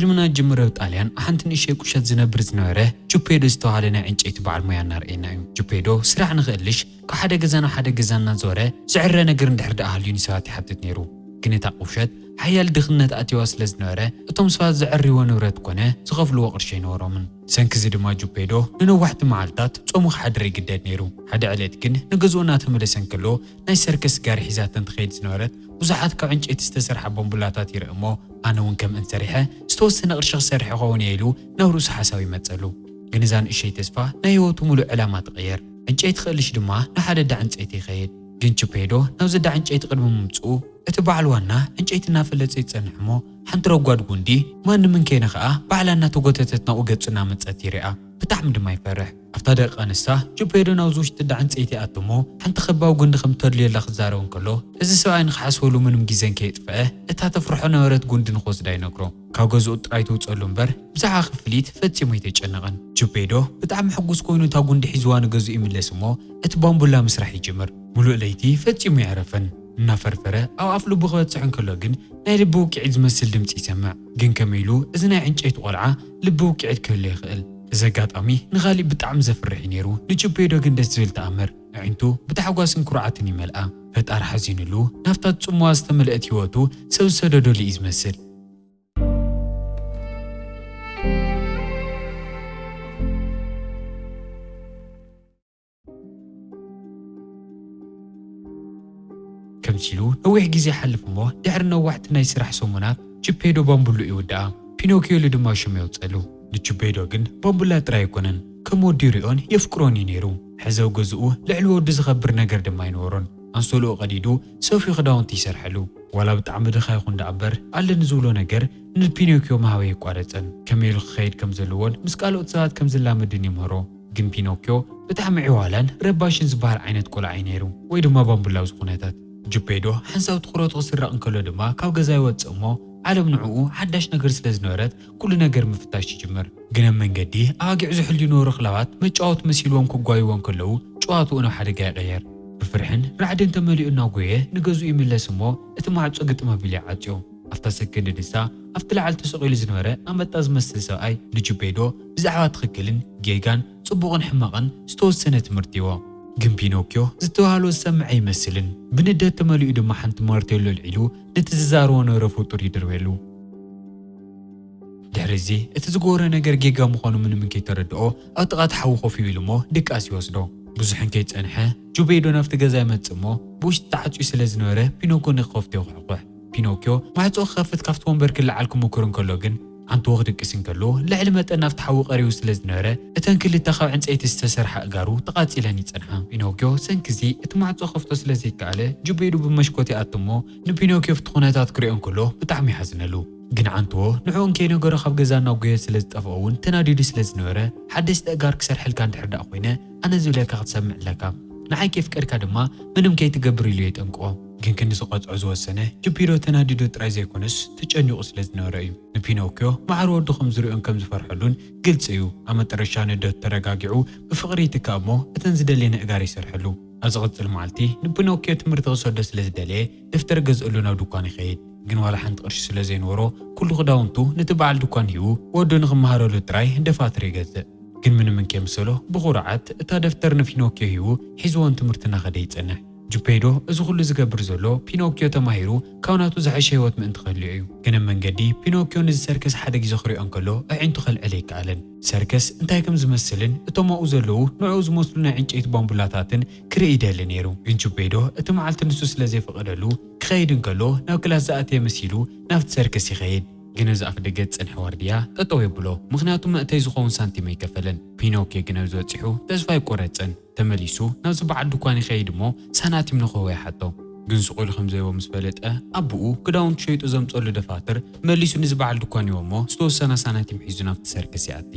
ፊልምنا جمرة طاليان حنتني شيء كشت زنبر زنوره جوبيدو استوالنا عنجيت بعد ما ينار إنايم جوبيدو سرع نغلش كحدا جزانا حدا جزانا زوره سعر نجر ندحرد أهلين ساعات حتى تنيرو كنت أقوشت حيال دخلنا أتيواس لزنوره أتوم سفاز زعري ونورت كونه سغفلوا قرشين ورومن سنكزي دما جوبيدو ننو واحد معلتات صومخ حدري قداد نيرو حدا عليت كن نجزونا تملسن كله ناي سيركس جار حيزات تخيد زنورت وزحات كعنجيت استسرح بومبلاتات يرقمو أنا وإنكم أنسرحه استوسنا غير شخص سرح غونيلو نوروس حساوي متسلو جنزان إشي تسفى نايوتو ملو علامات غير عنجيت خلش دما نحد دعنجيتي خيد جن جوبيدو نوزد عنجيت قدم ممصو اتبع الوانا عنجيتنا فلت يتصنحمو حنترو غاد غوندي ما من كينا خا بعلنا توغتتنا وغصنا مصت يريا بتعم دما يفرح افتدق انسا جوبيدو نوزوش تدعنجيتي اتمو حنت خباو غند خمترلي لخزارون كلو እዚ ሰብኣይ ንኽሓስበሉ ምንም ግዜን ከይጥፍአ እታ ተፍርሖ ነበረት ጉንዲ ንኽወስዳ ይነግሮ ካብ ገዝኡ ጥራይ ትውፀሉ እምበር ብዛዕባ ክፍሊት ፈፂሙ ኣይተጨነቐን ጁፔዶ ብጣዕሚ ሕጉስ ኮይኑ እታ ጉንዲ ሒዝዋ ንገዝኡ ይምለስ እሞ እቲ ባምቡላ ምስራሕ ይጅምር ሙሉእ ለይቲ ፈፂሙ ይዕረፈን እናፈርፈረ ኣብ ኣፍ ልቡ ክበፅሕ እንከሎ ግን ናይ ልቢ ውቅዒት ዝመስል ድምፂ ይሰምዕ ግን ከመይ ኢሉ እዚ ናይ ዕንጨይቲ ቆልዓ ልቢ ውቅዒት ክህሉ ይኽእል እዚ ኣጋጣሚ ንኻሊእ ብጣዕሚ ዘፍርሕ እዩ ነይሩ ንጁፔዶ ግን ደስ ዝብል ተኣምር ኣዒንቱ ብታሕጓስን ኩርዓትን ይመልኣ ፈጣር ሓዚንሉ ናፍታት ጽሙዋ ዝተመልአት ህይወቱ ሰብ ዝሰደደሉ እዩ ዝመስል ከምሲሉ ነዊሕ ግዜ ሓልፍ እሞ ድሕሪ ነዋሕቲ ናይ ስራሕ ሰሙናት ጁፔዶ ባምቡሉ ይውድኣ ፒኖኪዮ ድማ ሽሙ የውፀሉ ንጁፔዶ ግን ባምቡላ ጥራይ ኣይኮነን ከም ወዲ ሪኦን የፍቅሮን እዩ ነይሩ ሕዘው ገዝኡ ልዕሊ ወዲ ዝኸብር ነገር ድማ ኣይነበሮን አንሶሎ ቀዲዱ ሶፊ ክዳውንቲ ይሰርሐሉ ዋላ ብጣዕሚ ድኻ ይኹን ዳዕበር አለን ዝብሎ ነገር ንፒኖኪዮ ማህበይ ይቋረፀን ከመይሉ ክኸይድ ከም ዘለዎን ምስ ካልኦት ሰባት ከም ዝላመድን ይምህሮ ግን ፒኖኪዮ ብጣዕሚ ዕዋላን ረባሽን ዝበሃል ዓይነት ቆልዓ እዩ ነይሩ ወይ ድማ ባምቡላው ዝኹነታት ጁፔዶ ሓንሳብ ትኩረቱ ክስራቕ እንከሎ ድማ ካብ ገዛ ይወፅእ እሞ ዓለም ንዕኡ ሓዳሽ ነገር ስለ ዝነበረት ኩሉ ነገር ምፍታሽ ይጅምር ግን ኣብ መንገዲ ኣዋጊዕ ዝሕልዩ ነበሩ ክላባት መጫወት መሲልዎም ክጓይዎም ከለዉ ጨዋትኡ ናብ ሓደጋ ይቕየር بفرحن رعدن تملئ ناقوية نجزو يملس مو اتمعت قطمة بلي عاتيو أفتا سكن دسا أفتل على تسقيل زنورة أما تازمس ساي نجوبيدو بزعوات خكلن جيجان صبغن حماقن ستوز سنة مرتيوا جن بينوكيو زتوهالو السمع يمثلن بندى تملئ دما حنت مارتيلو العلو نتزارون رفوتور يدرويلو دحرزي اتزغورة نجر جيجا مخانو من كي تردقو أطغات حوخو في ويلمو ديك أسيوسدو بزحن كيت أنحى جوبيدو نفت جزاء متسمو بوش تعطي سلز نوره بينوكيو نخفته وحقه بينوكيو ما عطوا خفت كفتون بركل لعلكم وكرن كلوجن عن توغدك اسم كلو لعلمت أن نفت حوق قريو سلز نوره اتن كل التخاو عن سأيت استسر حق جارو تقات إلى نيتسنها بينوكيو سنكزي اتما عطوا خفته سلزي كعله جوبيدو بمشكوتي أتمو نبينوكيو فتخونات كريون كله بتعمي حزنلو جن عنتو نعون كينو جرا خف جزانا وجيه سلز تفاون تنادي سلز نوره حدث تأجار كسر حل كان تحرد أخوينا أنا زولك قد سمع لك نحي كيف كركا دما منم كي تقبري لي تنقوا جن كني سقط عزوة السنة جبيرو تنادي دو ترازي كونس تجنو أصلز نوري نبينوكيو مع رود خم زريون كم زفرحلون قلت سيو أما ترشان دو ترجعوا بفقري تكامو أتنزل لنا إجاري سرحلو أزغط المعلتي نبينوكيو تمرت غصود سلز دلي دفتر جزء لنا دكان خيد جن ولا حنت قرش سلزين ورو كل غداونتو نتبع الدكان هيو ودون غمهارو لتراي دفاتري جزء ግን ምንም እንከምሰሎ ብቑርዓት እታ ደፍተር ንፒኖኪዮ ሂቡ ሒዝዎን ትምህርትና ኸደ ይጸንሕ ጁፔዶ እዚ ኩሉ ዝገብር ዘሎ ፒኖኪዮ ተማሂሩ ካውናቱ ዝሐሸ ህይወት ምእንቲ ክህልዮ እዩ ግን መንገዲ ፒኖኪዮ ንዚ ሰርከስ ሓደ ግዜ ክሪኦ እንከሎ ኣዒንቱ ኸልዕለ ይከኣለን ሰርከስ እንታይ ከም ዝመስልን እቶም ኣብኡ ዘለዉ ንዕኡ ዝመስሉ ናይ ዕንጨይቲ ባምቡላታትን ክርኢ ይደሊ ነይሩ ግን ጁፔዶ እቲ መዓልቲ ንሱ ስለ ዘይፈቐደሉ ክኸይድ እንከሎ ናብ ክላስ ዝኣተየ መሲሉ ናብቲ ሰርከስ ይኸይድ ግን እዚ ኣፍ ደገ ዝጸንሐ ዋርድያ ጠጠው የብሎ ምክንያቱ መእተይ ዝኸውን ሳንቲም ኣይከፈለን ፒኖኪዮ ግን ኣብ ዝበፂሑ ተስፋ ይቆረፅን ተመሊሱ ናብዚ በዓል ድኳን ይኸይድ እሞ ሳናቲም ንኽህቦ ይሓቶ ግን ስቑኢሉ ከምዘይቦ ምስ ፈለጠ ኣቦኡ ክዳውንቱ ሸይጡ ዘምፀሉ ደፋትር መሊሱ ንዚ በዓል ድኳን ይቦ እሞ ዝተወሰነ ሳናቲም ሒዙ ናብቲ ሰርከስ ይኣቲ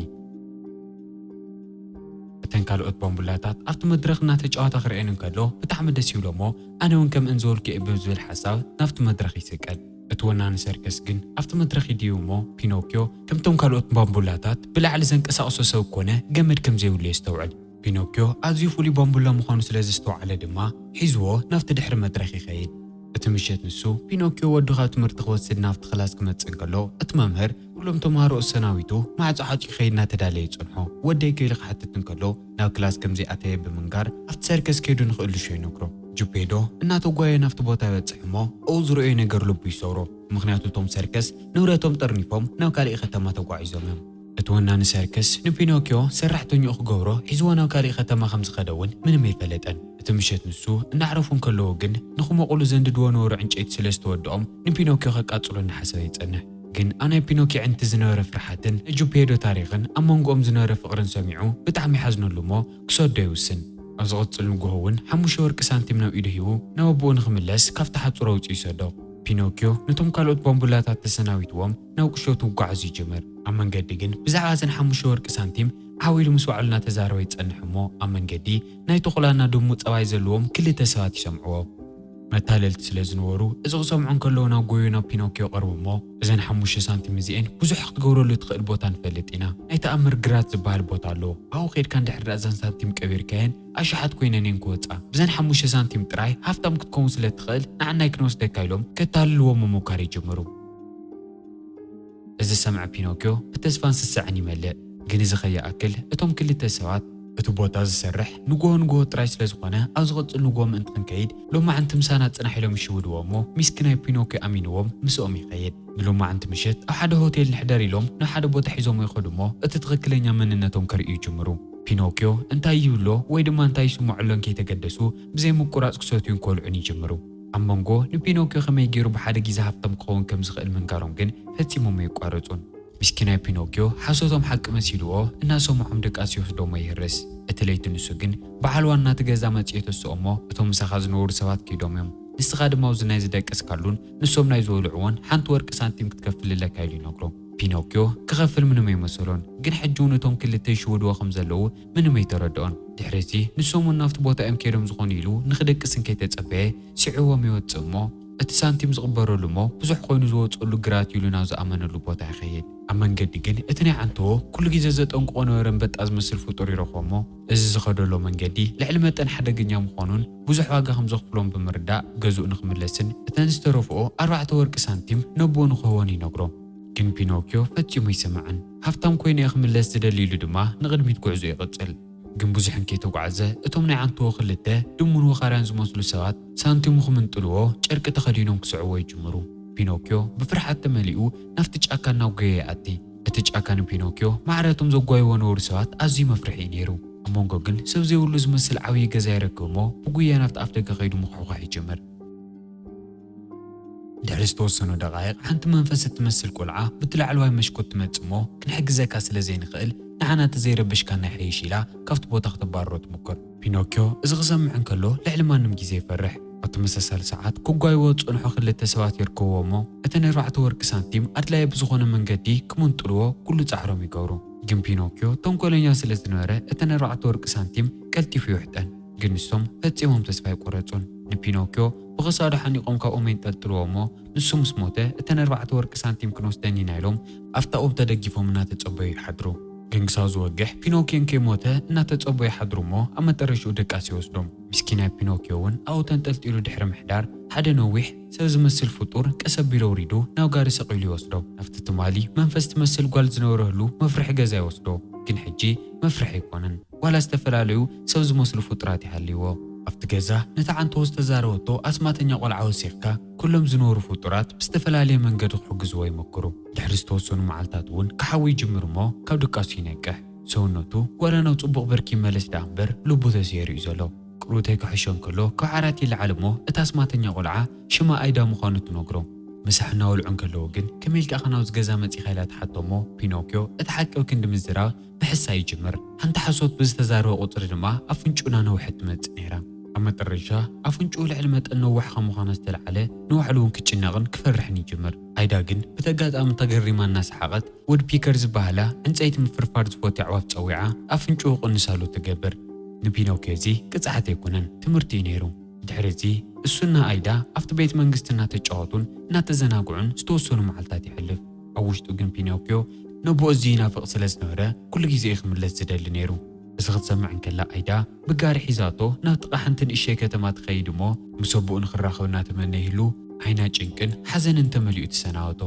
እተን ካልኦት ባምቡላታት ኣብቲ መድረኽ እናተጫወታ ክርአን እንከሎ ብጣዕሚ ደስ ይብሎ እሞ ኣነ እውን ከም እንዘበልኩ እየ ብዝብል ሓሳብ ናብቲ መድረኽ ይስቀል اتوانان سيركس جن أفت مدرخي ديومو بينوكيو كم تم كالوت بامبولاتات بلعل زنك أساقصو سوكونه جمد كم زي ولي استوعد بينوكيو أزيو فولي بامبولا مخانو سلازستو على دما حيزوه نفت دحر مدرخي خيد እትምሸት ንሱ ፒኖኪዮ ወድኻ ትምህርቲ ክወስድ ናብቲ ክላስ ክመጽእ እንከሎ እቲ መምህር ኩሎም ተምሃሮ ሰናዊቱ ማዕጾ ሓጪ ከይድና ተዳለየ ይጸንሖ ወደይ ገይሉ ክሓትት እንከሎ ናብ ክላስ ከምዚ ኣተየ ብምንጋር ኣብቲ ሰርከስ ከይዱ ንኽእሉ ሸ ይነግሮ ጁፔዶ እናተጓየ ናብቲ ቦታ ይበጽሕ እሞ ኣብኡ ዝረአዮ ነገር ልቡ ይሰውሮ ምክንያቱ እቶም ሰርከስ ንብረቶም ጠርኒፎም ናብ ካልእ ከተማ ተጓዒዞም እዮም እቲ ወናኒ ሰርከስ ንፒኖኪዮ ሰራሕተኛኡ ክገብሮ ሒዝዎ ናብ ካልእ ከተማ ከም ዝኸደ እውን ምንም ኣይፈለጠን እቲ ምሸት ንሱ እናዕረፉ እንከለዎ ግን ንኽመቕሉ ዘንድድዎ ነበሩ ዕንጨይቲ ስለ ዝተወድኦም ንፒኖኪዮ ከቃጽሎ እናሓሰበ ይጸንሕ ግን ኣናይ ፒኖኪዮ ዕንቲ ዝነበረ ፍርሓትን ጁፔዶ ታሪኽን ኣብ መንጎኦም ዝነበረ ፍቕርን ሰሚዑ ብጣዕሚ ይሓዝነሉ እሞ ክሰዶ ይውስን ኣብ ዝቕጽል ንግሆ እውን 5 ወርቂ ሳንቲም ናብ ኢዱ ሂቡ ናብ ኣቦኡ ንኽምለስ ካብቲ ሓጹር ኣውፂኡ ይሰዶ ፒኖኪዮ ነቶም ካልኦት ባምቡላታት ተሰናዊትዎም ናብ ቅሾቱ ይጓዓዙ ይጅምር ኣብ መንገዲ ግን ብዛዕባ እዘን 5 ወርቂ ሳንቲም ዓዊሉ ምስ ባዕሉ እናተዛረበ ይጸንሕ እሞ ኣብ መንገዲ ናይ ተኹላና ድሙቕ ጸባይ ዘለዎም ክልተ ሰባት ይሰምዕዎ መታለልቲ ስለ ዝነበሩ እዚ ክሰምዑ እንከለዉ ናብ ጎዩ ናብ ፒኖኪዮ ቀርቡ እሞ እዘን 5 ሳንቲም እዚአን ብዙሕ ክትገብረሉ ትኽእል ቦታ ንፈልጥ ኢና ናይ ተኣምር ግራት ዝበሃል ቦታ ኣሎ ኣብኡ ኸይድካ እንድሕር እዘን ሳንቲም ቀቢርካየን ኣሽሓት ኮይነን እየን ክወፃ ብዘን 5 ሳንቲም ጥራይ ሃፍታም ክትከውን ስለ ትኽእል ንዓናይ ክንወስደካ ኢሎም ከታልልዎም ምሙካር ይጅምሩ እዚ ሰምዐ ፒኖኪዮ ብተስፋን ስስዕን ይመልእ ግን እዚ ኸይኣክል እቶም ክልተ ሰባት እቲ ቦታ ዝሰርሕ ንጎ ጥራይ ስለ ዝኾነ ኣብ ዝቕጽል ንጎ ምእንቲ ክንከይድ ሎማዓንቲ ምሳና ጽናሕ ኢሎም ይሽውድዎ እሞ ሚስኪናይ ፒኖኪዮ ኣሚንዎም ምስኦም ይኸይድ ብሎማዓንቲ ምሸት ኣብ ሓደ ሆቴል ንሕደር ኢሎም ናብ ሓደ ቦታ ሒዞሞ ይኸዱ እሞ እቲ ትኽክለኛ መንነቶም ከርእዩ ይጅምሩ ፒኖኪዮ እንታይ ይብሎ ወይ ድማ እንታይ ይስምዖሎን ከይተገደሱ ብዘይ ምቁራጽ ክሰትዩን ከልዑን ይጅምሩ ኣብ መንጎ ንፒኖኪዮ ከመይ ገይሩ ብሓደ ግዜ ሃብታም ክኸውን ከም ዝኽእል ምንጋሮም ግን ፈጺሞም ኣይቋረጹን ምስኪናይ ፒኖኪዮ ሓሶቶም ሓቂ መሲልዎ እናሰምዖም ደቃሲ ይወስዶሞ ይህርስ እቲ ለይቲ ንሱ ግን በዓል ዋና እቲ ገዛ መጽዮ ተስኦ እሞ እቶም ምሳኻ ዝነበሩ ሰባት ከይዶም እዮም ንስኻ ድማ ኣብዚ ናይ ዝደቀስካሉን ንሶም ናይ ዝበልዕዎን ሓንቲ ወርቂ ሳንቲም ክትከፍልለካ ኢሉ ይነግሮ ፒኖኪዮ ክኸፍል ምንም ኣይመሰሎን ግን ሕጂ እውን እቶም ክልተ ይሽውድዎ ከም ዘለዉ ምንም ኣይተረድኦን ድሕረቲ ንሶም እውን ናብቲ ቦታ እዮም ከይዶም ዝኾኑ ኢሉ ንኽደቅስን ከይተጸበየ ስዕዎም ይወፅእ እሞ እቲ ሳንቲም ዝቕበረሉ እሞ ብዙሕ ኮይኑ ዝወፅሉ ግራት ኢሉ ናብ ዝኣመነሉ ቦታ ይኸይድ ኣብ መንገዲ ግን እቲ ናይ ዓንትዎ ኩሉ ግዜ ዘጠንቅቆ ነበረ አንበጣ ዝመስል ፍጡር ይረኽቦ እሞ እዚ ዝኸደሎ መንገዲ ልዕሊ መጠን ሓደገኛ ምዃኑን ብዙሕ ዋጋ ከም ዘኽፍሎም ብምርዳእ ገዝኡ ንኽምለስን እተን ዝተረፍኦ 4 ወርቂ ሳንቲም ነቦኡ ንኽህቦን ይነግሮ ግን ፒኖኪዮ ፈጺሙ ይሰምዐን ሃብታም ኮይኑ ክምለስ ዝደሊ ኢሉ ድማ ንቕድሚት ጉዕዞ ይቕጽል ግን ብዙሕን ከይተጓዓዘ እቶም ናይ ዓንትዎ ክልተ ድሙን ወኻርያን ዝመስሉ ሰባት ሳንቲሙ ክምንጥልዎ ጨርቂ ተኸዲኖም ክስዕዎ ይጅምሩ ፒኖኪዮ ብፍርሓት ተመሊኡ ናፍቲ ጫካ እናውገየ ይኣቲ እቲ ጫካ ንፒኖኪዮ ማዕረቶም ዘጓይዎ ነበሩ ሰባት ኣዝዩ መፍርሒ ነይሩ ኣብ መንጎ ግን ሰብ ዘይብሉ ዝመስል ዓብዪ ገዛ ይረክብ እሞ ብጉያ ናብቲ ኣፍ ደገ ኸይዱ ምኹሕኳሕ ይጅምር ድሕሪ ዝተወሰኑ ደቓይቕ ሓንቲ መንፈስ እትመስል ቆልዓ በቲ ላዕለዋይ መስኮት ትመጽእ እሞ ክንሕግዘካ ስለ ዘይንኽእል ንዓና ተዘይረብሽካ ናይ ሕይሽ ኢላ ካብቲ ቦታ ክትባርሮ ትሙክር ፒኖኪዮ እዚ ክሰምዕ እንከሎ ልዕሊ ማንም ግዜ ይፈርሕ ኣብ ተመሳሳሊ ሰዓት ክጓይዎ ዝጸንሑ ክልተ ሰባት ይርከብዎ እሞ እተን 4 ወርቂ ሳንቲም ኣድላዪ ብዝኾነ መንገዲ ክምንጥልዎ ኩሉ ጻዕሮም ይገብሩ ግን ፒኖኪዮ ተንኮለኛ ስለ ዝነበረ እተን 4 ወርቂ ሳንቲም ቀልጢፉ ይውሕጠን ግን ንሶም ፈጺሞም ተስፋ ይቆረጹን ንፒኖኪዮ ብኽሳዱ ሓኒቖም ካብኦም የንጠልጥልዎ እሞ ንሱ ምስ ሞተ እተን 4 ወርቂ ሳንቲም ክንወስደን ኢና ኢሎም ኣፍታ ኦም ተደጊፎም እናተጸበዩ ይሓድሩ ግን ክሳብ ዝወግሕ ፒኖኪዮን ከይሞተ እናተጸበዩ ይሓድሩ እሞ ኣብ መጨረሻኡ ደቃሲ ይወስዶም ምስኪናይ ፒኖኪዮ እውን ኣብኡ ተንጠልጢሉ ድሕሪ ምሕዳር ሓደ ነዊሕ ሰብ ዝመስል ፍጡር ቀሰቢሉ ውሪዱ ናብ ጋሪ ሰቒሉ ይወስዶ ናብቲ ትማሊ መንፈስ ትመስል ጓል ዝነበረሉ መፍርሒ ገዛ ይወስዶ ግን ሕጂ መፍርሒ ኣይኮነን ዋላ ዝተፈላለዩ ሰብ ዝመስሉ ፍጡራት ይሃልይዎ ኣብቲ ገዛ ነታ ዓንትዎ ዝተዛረበቶ ኣስማተኛ ቆልዓ ወሲኽካ ኩሎም ዝነበሩ ፍጡራት ብዝተፈላለየ መንገዲ ክሕግዝዎ ይመክሩ ድሕሪ ዝተወሰኑ መዓልትታት እውን ክሓዊ ይጅምር እሞ ካብ ድቃሱ ይነቅሕ ሰውነቱ ዋላ ናብ ጽቡቕ ብርኪ ይመለስ ዳ እምበር ልቡ ተሰይሩ እዩ ዘሎ ቅሩተይ ክሕሾ እንከሎ ካብ ዓራት ይለዓል እሞ እታ ኣስማተኛ ቆልዓ ሽማ ኣይዳ ምዃኑ ትነግሮ ምሳሕ እናበልዑ እንከለዉ ግን ከመይ ኢልካ ናብዚ ገዛ መፂኻ ኢላ ትሓቶ እሞ ፒኖኪዮ እቲ ሓቂ ክንዲ ምዝራብ ምሕሳ ይጅምር ሓንቲ ሓሶት ብዝተዛረበ ቁፅሪ ድማ ኣፍንጩና ነውሕት ትመጽእ ነይራ ኣብ መጨረሻ ኣፍንጩኡ ልዕሊ መጠን ነዋሕ ከም ምዃኑ ዝተለዓለ ንባዕሉ እውን ክጭነቕን ክፈርሕን ይጅምር ኣይዳ ግን ብተጋጣሚ ተገሪማ እናሰሓቐት ወድ ፒከር ዝበሃላ ዕንፀይቲ ምፍርፋር ዝፈትዩ ኣዕዋፍ ፀዊዓ ኣፍንጩኡ ቅንሳሉ ትገብር ንፒኖኪዮ እዚ ቅፅዓት ኣይኮነን ትምህርቲ እዩ ነይሩ ድሕሪ እዚ እሱና ኣይዳ ኣብቲ ቤት መንግስቲ እናተጫወቱን እናተዘናግዑን ዝተወሰኑ መዓልትታት ይሕልፍ ኣብ ውሽጡ ግን ፒኖኪዮ ነቦ እዚ ይናፍቕ ስለ ዝነበረ ኩሉ ግዜ ክምለስ ዝደሊ ነይሩ እዚ ክትሰምዕ እንከላ ኣይዳ ብጋሪ ሒዛቶ ናብ ጥቓ ሓንቲ ንእሽተይ ከተማ ትኸይድ እሞ ምስ ኣቦኡ ንኽራኸብ እናተመነይሉ ዓይና ጭንቅን ሓዘንን ተመሊኡ ትሰናበቶ።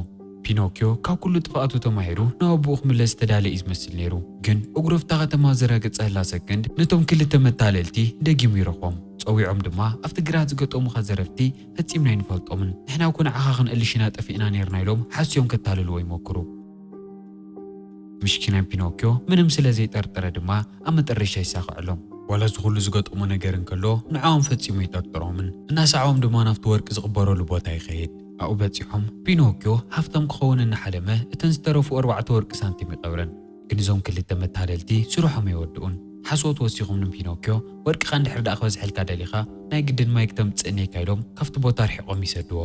ፒኖክዮ ካብ ኩሉ ጥፍኣቱ ተማሂሩ ናብ ኣቦኡ ክምለስ ተዳለየ እዩ ዝመስል ነይሩ። ግን እግሩ ኣብታ ከተማ ዝረገፀላ ሰከንድ ነቶም ክልተ መታለልቲ ደጊሙ ይረኽቦም። ፀዊዖም ድማ ኣብቲ ግራት ዝገጠሙኻ ዘረፍቲ ፈፂምና ይንፈልጦምን ንሕና እኮ ንዓኻ ክንእልሽና ጠፊእና ነርና ኢሎም ሓስዮም ከታልልዎ ይሞክሩ። ምሽኪናይ ፒኖክዮ ምንም ስለ ዘይጠርጠረ ድማ ኣብ መጨረሻ ይሳኽዐሎም። ዋላ እዚ ኩሉ ዝገጠሙ ነገር እንከሎ ንዓኦም ፈፂሙ ይጠርጥሮምን እናሰዓቦም ድማ ናብቲ ወርቂ ዝቕበረሉ ቦታ ይኸይድ። ኣብኡ በፂሖም ፒኖክዮ ሃፍታም ክኸውን እናሓለመ እተን ዝተረፉ 4 ወርቂ ሳንቲም ይቐብረን። ግን እዞም ክልተ መታለልቲ ስሩሖም ኣይወድኡን። ሓሶት ወሲኹም ንፒኖክዮ ወርቅኻ እንድሕር ዳኣ ክበዝሐልካ ደሊኻ ናይ ግድን ማይ ክተምፅእኒ ኢልካ ካብቲ ቦታ ርሒቖም ይሰድዎ።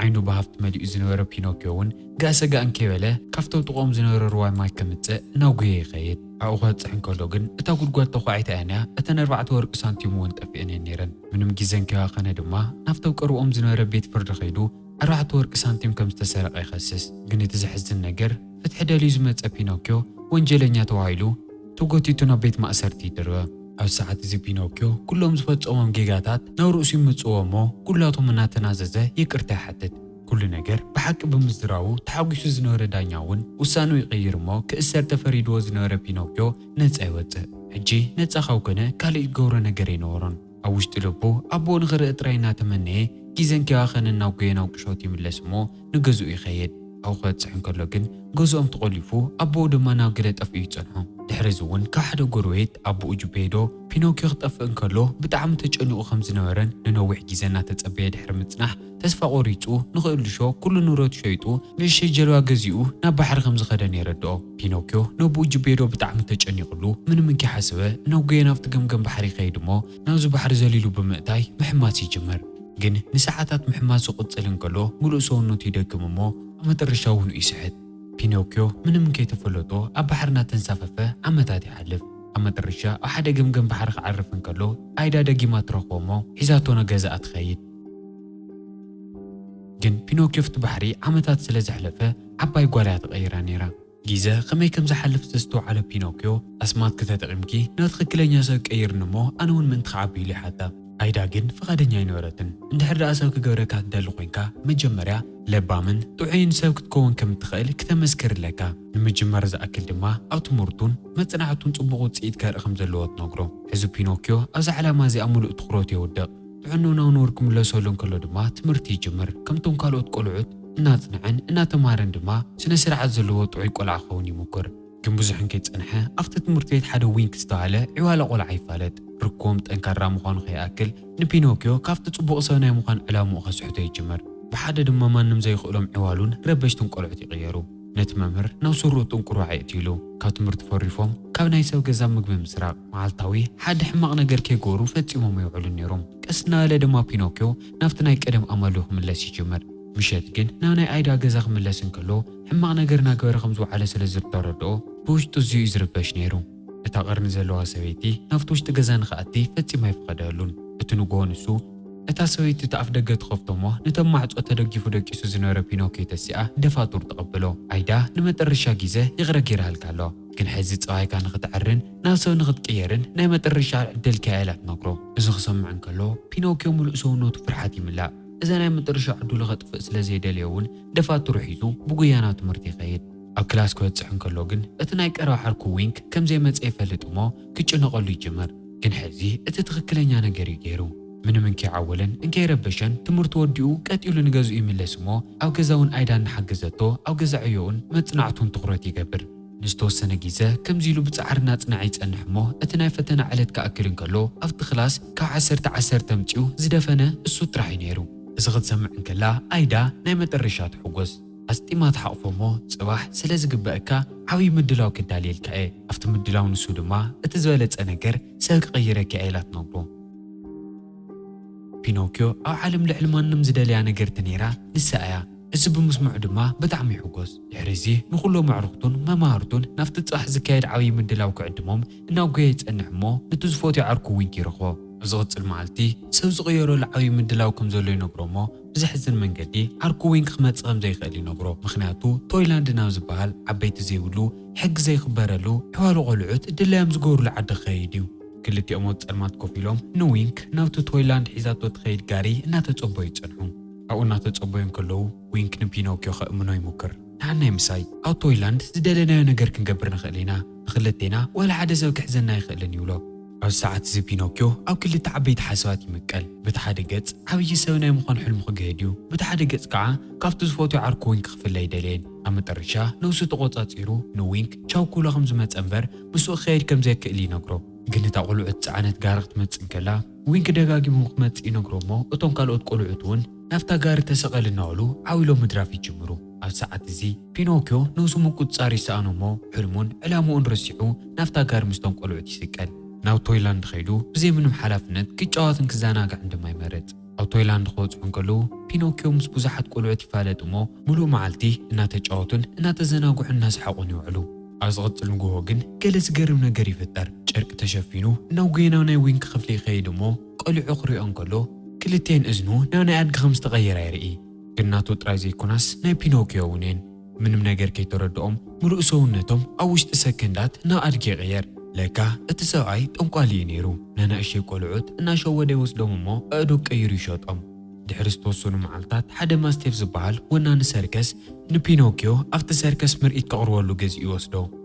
ዓይኑ ብሃፍቲ መሊኡ ዝነበረ ፒኖክዮ እውን ጋሰጋ እንከይበለ ካብቶም ጥቖም ዝነበረ ሩዋይ ማይ ከምፅእ እናጉየ ይኸይድ። ኣብኡ ክበፅሕ እንከሎ ግን እታ ጉድጓድ ተኳዒታ እያ እተን 4 ወርቂ ሳንቲም እውን ጠፊአን ነይረን። ምንም ግዜ እንከይባኸነ ድማ ናብቶም ቀርቦም ዝነበረ ቤት ፍርዲ ኸይዱ 4 ወርቂ ሳንቲም ከም ዝተሰረቀ ይኸስስ። ግን እቲ ዘሕዝን ነገር ፍትሒ ደልዩ ዝመፀ ፒኖክዮ ወንጀለኛ ተባሂሉ ተጎቲቱ ናብ ቤት ማእሰርቲ ይድርበ። ኣብ ሰዓት እዚ ፒኖክዮ ኩሎም ዝፈፀሞም ጌጋታት ናብ ርእሱ ይምፅዎ እሞ ኩላቶም እናተናዘዘ ይቅርታ ይሓትት። ኩሉ ነገር ብሓቂ ብምዝራቡ ተሓጒሱ ዝነበረ ዳኛ እውን ውሳኑ ይቕይር እሞ ክእሰር ተፈሪድዎ ዝነበረ ፒኖክዮ ነፃ ይወፅእ። ሕጂ ነፃ ካብ ኮነ ካልእ ዝገብሮ ነገር ኣይነበሮን። ኣብ ውሽጢ ልቡ ኣቦኡ ንኽርኢ ጥራይ እናተመነየ ግዜ እንከይባኸነ ናብ ጎየናው ቅሾት ይምለስ እሞ ንገዝኡ ይኸይድ። ኣብኡ ክበፅሕ እንከሎ ግን ገዝኦም ተቖሊፉ ኣቦኡ ድማ ናብ ገለ ጠፍኡ ይፀንሖ። ድሕሪ እውን ካብ ሓደ ጎረቤት ኣቦኡ ጁቤዶ ፒኖክዮ ክጠፍእ እንከሎ ብጣዕሚ ተጨኒቑ ከም ዝነበረን ንነዊሕ ግዜ እናተፀበየ ድሕሪ ምፅናሕ ተስፋ ቆሪፁ ንኽእልሾ ኩሉ ንብረቱ ሸይጡ ንእሽተይ ጀልባ ገዚኡ ናብ ባሕሪ ከም ዝኸደን የረድኦ። ፒኖክዮ ንኣቦኡ ጁቤዶ ብጣዕሚ ተጨኒቑሉ ምንም እንከይሓሰበ ናብ ጎየና ኣብቲ ገምገም ባሕሪ ይኸይድ እሞ ናብዚ ባሕሪ ዘሊሉ ብምእታይ ምሕማስ ይጅመር። ግን ንሰዓታት ምሕማስ ዝቕፅል እንከሎ ሙሉእ ሰውነቱ ይደግም እሞ ኣብ መጨረሻ እውን ይስሕት። ፒኖክዮ ምንም ከይተፈለጦ ኣብ ባሕሪ እናተንሳፈፈ ዓመታት ይሓልፍ። ኣብ መጨረሻ ኣብ ሓደ ገምገም ባሕሪ ክዓርፍ እንከሎ ኣይዳ ደጊማ ትረኽቦ እሞ ሒዛቶ ገዛኣ ትኸይድ። ግን ፒኖክዮ ፍቲ ባሕሪ ዓመታት ስለ ዘሕለፈ ዓባይ ጓል እያ ተቐይራ ነይራ። ግዜ ከመይ ከም ዝሓልፍ ዘስተውዓለ ፒኖክዮ ኣስማት ከተጠቒምኪ ናብ ትኽክለኛ ሰብ ቀይርኒ እሞ ኣነ እውን ምንቲ ክዓቢ ኢሉ ይሓታ። ኣይዳ ግን ፈቓደኛ ኣይነበረትን። እንድሕር ዳኣ ሰብ ክገብረካ ትደሊ ኮይንካ መጀመርያ ለባምን ጥዑይን ሰብ ክትከውን ከም እትኽእል ክተመስክርለካ። ንምጅመር ዝኣክል ድማ ኣብ ትምህርቱን መፅናዕቱን ፅቡቕ ውፅኢት ከርኢ ከም ዘለዎ ትነግሮ። ሕዚ ፒኖክዮ ኣብዚ ዓላማ እዚኣ ሙሉእ ትኩረት የውድቕ። ጥዕንኡናው ንብር ክምለሰሉ እንከሎ ድማ ትምህርቲ ይጅምር። ከምቶም ካልኦት ቆልዑት እናፅንዐን እናተማሃረን ድማ ስነ ስርዓት ዘለዎ ጥዑይ ቆልዓ ክኸውን ይሙክር። ግን ብዙሕን ከይፀንሐ ኣብቲ ትምህርቲ ቤት ሓደ ዊንክ ዝተባሃለ ዕዋላ ቆልዓ ይፋለጥ። ርክቦም ጠንካራ ምዃኑ ከይኣክል ንፒኖክዮ ካብቲ ፅቡቕ ሰብ ናይ ምዃን ዕላምኡ ከስሕቶ ይጅመር። ብሓደ ድማ ማንም ዘይኽእሎም ዕዋሉን ረበሽትን ቆልዑት ይቕየሩ። ነቲ መምህር ናብ ስሩዕ ጥንቁር ኣዕትኢሉ ካብ ትምህርቲ ፈሪፎም ካብ ናይ ሰብ ገዛ ምግቢ ምስራቅ መዓልታዊ ሓደ ሕማቕ ነገር ከይገበሩ ፈፂሞም ይውዕሉን ነይሮም። ቀስ እናበለ ድማ ፒኖክዮ ናብቲ ናይ ቀደም ኣመሉ ክምለስ ይጅመር። ምሸት ግን ናብ ናይ ኣይዳ ገዛ ክምለስ እንከሎ ሕማቕ ነገር እናገበረ ከም ዝወዓለ ስለ ዝተረድኦ ብውሽጡ እዝዩ እዩ ዝርበሽ ነይሩ። እታ ቀርኒ ዘለዋ ሰበይቲ ናብቲ ውሽጢ ገዛ ንኽኣቲ ፈፂማ ይፍቐደሉን። እቲ ንግሆ ንሱ እታ ሰበይቲ ተኣፍ ደገ ትኸፍቶሞ ነቶም ማዕፆ ተደጊፉ ደቂሱ ዝነበረ ፒኖክዮ ተሲኣ ደፋጡር ተቐብሎ ኣይዳ ንመጨረሻ ግዜ ይቕረ ጌርሃልካ ኣሎ። ግን ሕዚ ፀባይካ ንኽትዕርን ናብ ሰብ ንኽትቅየርን ናይ መጨረሻ ዕድል ከያኢላ ትነግሮ። እዚ ክሰምዕ እንከሎ ፒኖክዮ ሙሉእ ሰውነቱ ፍርሓት ይምላእ። እዛ ናይ መጨረሻ ዕድሉ ከጥፍእ ስለ ዘይደልዮ እውን ደፋጡር ሒዙ ብጉያ ናብ ትምህርቲ ይኸይድ። ኣብ ክላስ ክበፅሕ እንከሎ ግን እቲ ናይ ቀረባ ሓርኩ ዊንክ ከም ዘይመፀ ይፈልጥ እሞ ክጭነቐሉ ይጅመር። ግን ሕዚ እቲ ትኽክለኛ ነገር እዩ ገይሩ። ምንም እንከይዓወለን እንከይረበሸን ትምህርቲ ወዲኡ ቀጢሉ ንገዝኡ ይምለስ እሞ ኣብ ገዛ እውን ኣይዳ እናሓገዘቶ ኣብ ገዛ ዕዮኡን መፅናዕቱን ትኩረት ይገብር። ንዝተወሰነ ግዜ ከምዚ ኢሉ ብፃዕርና ፅናዕ ይፀንሕ እሞ እቲ ናይ ፈተና ዕለት ክኣክል እንከሎ ኣብቲ ክላስ ካብ 10 ተምፂኡ ዝደፈነ እሱ ጥራሕ እዩ ነይሩ። እዚ ክትሰምዕ እንከላ ኣይዳ ናይ መጨረሻ ትሕጎስ። ኣስጢማ ተሓቕፎ እሞ ፅባሕ ስለ ዝግበአካ ዓብዪ ምድላው ክዳልየልካ እየ። ኣብቲ ምድላው ንሱ ድማ እቲ ዝበለፀ ነገር ሰብ ክቐይረካ ኢላ ትነግሮ። ፒኖክዮ ኣብ ዓለም ልዕሊ ማንም ዝደልያ ነገርቲ ነይራ ንሳ እያ። እዚ ብምስምዑ ድማ ብጣዕሚ ይሕጎስ። ድሕሪ እዚ ንኩሎም ኣዕሩኽቱን መማህርቱን ናብቲ ፅባሕ ዝካየድ ዓብዪ ምድላው ክዕድሞም እናብ ጎያ ይፀንሕ እሞ ነቲ ዝፈትዮ ዓርኩ ዊንክ ይረኽቦ። زغطل معلتي سوز غيرو العوي مدلاو كم زولو ينقرو مو بزحزن من قدي عركو وين كخمت صغم زي خالي نقرو مخناتو تويلاند ناوز بحال عبيت زيولو حق زي خبرلو حوالو غلعوت دلايام زغور لعد خيديو كلتي أموت ألمات كوفيلوم نوينك ناوتو تويلاند حيزاتو تخيد قاري ناتو تصبو يتصنحو أو ناتو تصبو ينكلو وينك نبينوكيو خأمنو يمكر نحنا يمساي أو تويلاند زدالنا ينقر كنقبر نخلينا نخلتينا ولا عدا زو كحزنا يخلن يولو أو ساعات زي بينوكيو أو كل تعبيت حسوات يمكال بتحدى قص عوي سونا مخان حلم خجهديو بتحدى قص كعا كافتوز فوتو عركو وينك خفل ليدلين أما ترشا نوسو تقوطات إيرو نوينك شاو كولا خمس متأمبر بسوء خير كم زي كإلي نقرو قلنا تقولوا عتعنت قارقت متسنكلا وينك دقاقي مخمت إنقرو مو أتون قالوا تقولوا عتون نفتا قار تسقل النعلو عاولو مدرافي جمرو أو ساعات زي بينوكيو نوسو مكو تصاري سانو مو حلمون علامو انرسيحو نفتا قار مستون قولوا عتسكال ناو تويلاند خيدو بزي منهم حلافنت كي جواتن كزاناق عندما يمرت أو تويلاند خوص عنقلو بينوكيو مس بزحت قولوا تفالت مو ملو معلتي إنا تجواتن إنا تزناقو الناس حقون يوعلو أزغط المجوهجن جلس جرم نجري في الدار شرك تشفينو نوجينا ونوينك خفلي خيدو مو قالوا عقري عنقلو كلتين إزنو نانا عد خمس تغير عرقي قلنا تطرازي كوناس ناي بينوكيو ونين من منجر كي تردهم مرؤسونتهم أوش تسكندات نا أرجع غير لكا اتساعي تنقالي نيرو نانا اشي قلعوت انا شو ودي وصدهم مو ادو كيري شوطهم دحرس توصلوا معلتات حدا ما ستيف زبال وانا نسركس نبينوكيو افت سركس مرئيت كقروالو جزء يوصدو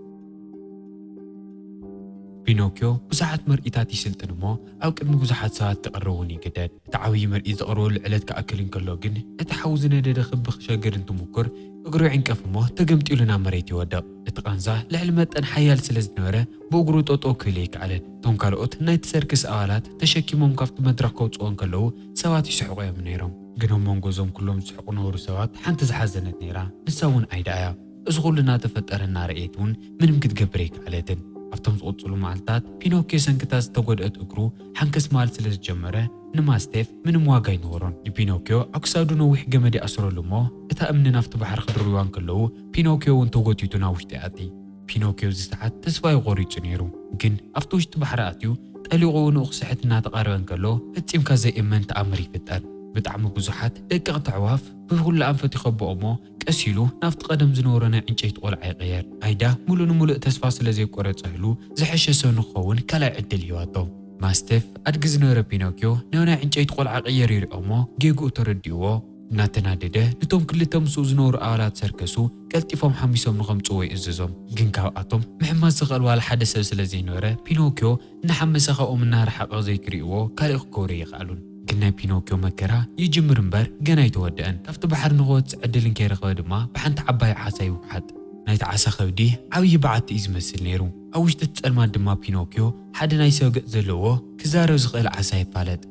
بينوكيو بزحات مرئيتات يسلطن مو او قدم بزحات ساعات تقروني قداد تعاوي مرئيت تقروا العلت كأكلن كلوغن اتحاوزنا دخبخ شاقر انتو مكر اقرو عنكف مو تقمت يولنا مريت يودق اتقانزا لعلمت ان حيال سلز نورة بوقرو توتو كليك على تونكالوت نايت سيركس آلات تشكيمهم كافت مدرخ كوتسوان كلو سوات يسحقوا يا منيرهم قنهم منقوزهم كلهم يسحقوا نور سوات حانت زحزنت نيرا نساون عيدايا ازغولنا تفترنا رأيتون من مكتقبريك عليتن أفتم صوتلو معلتات بينوكيو سنكتاز تقودت اقرو حنكس مال سلز جمرة نماستيف من مواقعي نورون بينوكيو أكسادو نوح جمدي أسرو لمو إتا أمن نفط بحر خدروان كلو بينوكيو وانتوغوتيو تناوش تأتي بينوكيو زيساعات تسواي غوريتو نيرو جن أفتوش تبحراتيو تقليغو نوخسحتنا تقاروان كلو هتسيم كازي إمان تأمري فتان بتعم بزحات دقق تعواف بكل أنفت يخبو أمو كأسيلو نفط قدم زنورنا عنشيت قولعي غير عيدا مولو تسفاس لزي قرات سهلو زحشة سونو خون كلا عدل هيواتو ماستيف أدقز نورا بينوكيو نونا عنشيت قولعي غير يرقمو جيقو ترديوو ناتنادده نتوم كلتهم سوز نور آلات سركسو كالتفهم حميسهم نخمتوي إززهم جنكاو أتوم محمد زغل والا حدث سلسلة نورا بينوكيو نحمس خاو من نار حق زي كريوو كاليخ كوري يخالون كنا بينوكيو مكرا يجي مرنبر جنا يتودأن تفت بحر نغوت عدلن كيرخوا دما بحنت عباي عساي وحد نايت عسا خودي عوي بعت إزمسل نيرو أوش تتسأل ما دما بينوكيو حد نايسو زلوو كزارو زغل عساي فالد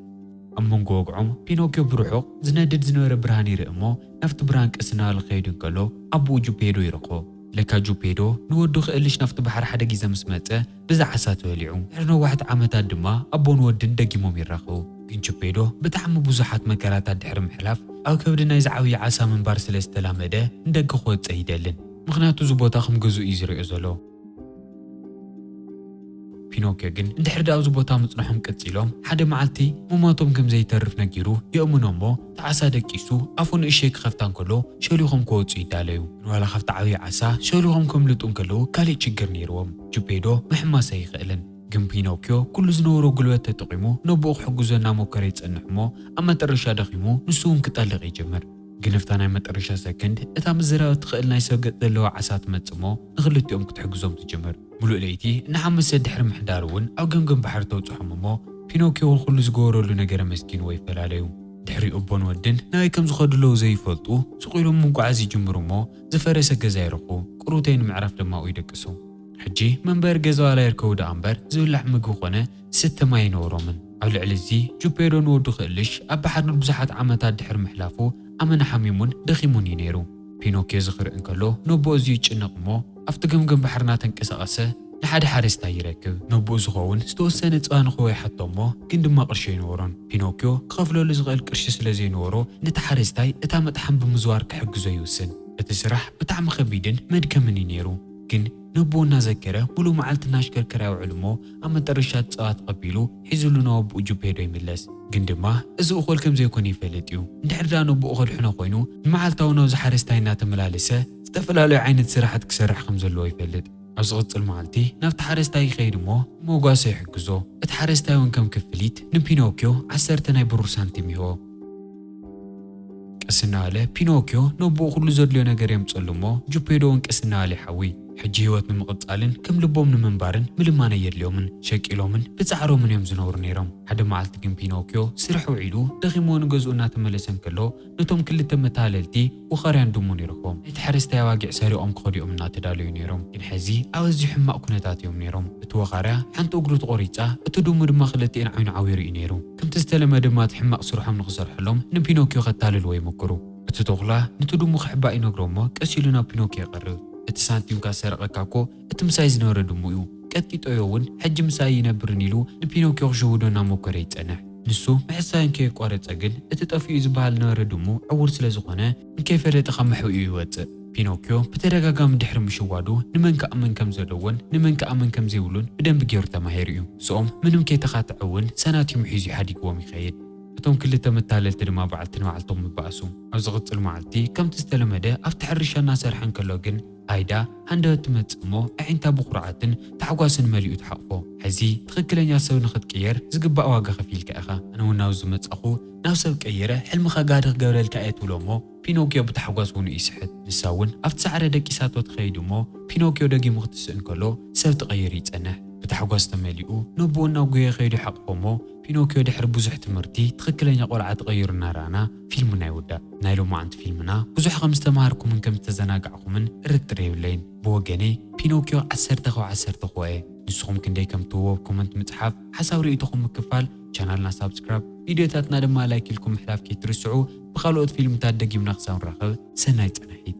أمون قوقعهم بينوكيو بروحو زنادد زنور برهاني رقمو نفت برانك اسنا الخيدون كلو أبو جوبيدو يرقو لكا جوبيدو نودو خقلش نفت بحر حدا جيزا مسمته بزا عساتو يليعو إرنو واحد عامتات دما أبو نودن دقيموم يرقو كن جوبيدو بتعمو بزحات مكارات دحر محلاف أو كبدنا يزعوي عسا من بارسلس تلامده ندق خوت سيدلن مخناتو زبوتا خم جزو إزري أزلو بينوكيو جن اندحر داو زبوتا مصنحهم كتسيلهم حدا معلتي مماتهم كم زي ترف نجيرو يؤمنهم مو تعسا دكيسو أفون إشيك خفتان كلو شولوهم كوتسو يداليو ولا خفت عوي عسا شولوهم كم لطون كلو كالي تشجر نيروهم جوبيدو محما سيخيلن جن بينوكيو كل زنورو قلوات تقيمو نبوغ حقوزنا موكريت انحمو أما ترشا دخيمو نسوهم كتالغ يجمر جنفتانا مترشا سكند اتا مزراو تخيلنا يسوقت دلو عسات متصمو نغلطيهم كتحقوزهم تجمر ملو ليتي نحمس دحر محدارون أو جمجم بحر توتو حممو بينوكيو الخلو زغورو لنجر مسكين ويفلاليو دحري أبون ودن ناي كم زخدلو زي فلطو سقيلهم مقعزي جمرمو زفرس جزايرقو قروتين معرف دما ويدكسو حجي منبر جزو على يركو دا أمبر زول لحمقو خونه 6 ما ينورو من أو العلزي جوبيرو نودو خلش أبحر نبزحات عمتات دحر محلافو أمن حميمون دخيمون ينيرو بينوكيو زخر انكلو نوبو زيج نقمو أفتقمقم بحرنا تنكسقسه لحد حارستا يركب نوبو زغون ستوسن صان خوي حطمو كن دما قرشي نورون بينوكيو كخفلو لزغل قرشي سلازي نورو نتحارستاي اتا مطحن بمزوار كحجزو يوسن اتسرح بتعم خبيدن مدكمني نيرو كن نبو نذكره ملو معلتنا شكركر يوعل مو أما ترشات صوات قبيلو حيزلو نوبو جوبيدو يملس قندما إذا أخول كم زيكون يفلتيو ندحر نبو أخول حنا خوينو معلتاو نوز حارستاينا تملالسه استفلالو عينة سراحة كسرح خمزلو يفلت أزغط المعلتي نفت حارستاي خير موقاسي يحكزو اتحارستاي ونكم كفليت نبينوكيو 10 برور سنتيميهو قسناله بينوكيو نبو كل زدلو نغير يمصلمو جوبيدو انقسناله حوي حجي هوت نمقصالن كم لبوم نمنبارن ملمانه يدليومن شقيلومن بصعرومن يم زنور نيرم حدا معلت كم بينوكيو سرحو عيلو دغيمو نغزونا تملسن كلو نتوم كلته متاللتي وخريان دمو نيرخوم اتحرستا واقع ساريوم خديوم ناتداليو نيرم كن حزي اوزي حما كنتاتيوم نيرم اتوخارا حنت اغرو تقوريصا اتدوم دما خلتين عين عويري نيرو كم تستلم دمات حما صرحم نخسرحلهم نبينوكيو خطالل وي مكرو اتتوخلا نتدوم خحبا ينغرومو قسيلنا بينوكيو يقرب اتسانتيم كاسرقكاكو اتمساي زنور دمويو قطيطو يون حج مساي ينبرنيلو نبينوكيو جودنا مكري يصنح نسو محسان كي قارص اجل اتطفيو زبال نور دمو عور سلازخونه كيف فرت خمحو يوت بينوكيو بتدغاغام دحر مشوادو نمنك امن كم زدون نمنك امن كم زيولون بدن بغير تماهيريو سوم منم كي تخاطعون سناتيم حيزي حديقوم يخيد اتوم كلته متاللت دما بعلتن معلتهم مباسو ازغط المعلتي كم تستلمده افتح الرشانا سرحن كلوغن ايدا هنده تمصمو عينتا بقرعتن تحواسن مليو تحقفو حزي تخكلنيا سو نختقير زغبا واغا خفيلك اخا انا وناو زمصخو ناو سب قيره حلمخا غادخ غبرلك ايتولومو بينوكيو بتحواس ونو يسحت نساون افت سعره دقيساتو تخيدومو بينوكيو دغي مختسن كلو سب تغير يصنح بتحواس تمليو نبونا وغي خيدو حقومو بينوكيو دحر بوزح تمرتي تخكلنيا قلعه تغيرنا رانا فيلمنا يودا نايلو ما عند فيلمنا بوزح خمس تماركم من كم تزناقعكم من رتريولين بوغني بينوكيو 10 خوي نسخم كندي كم تو كومنت متحف حساب ريتكم مكفال channelنا سبسكرايب فيديوهاتنا دما لايك لكم حلاف كي ترسعوا بخلوت فيلم تاع دقيمنا خصنا نرخب سناي صنحيت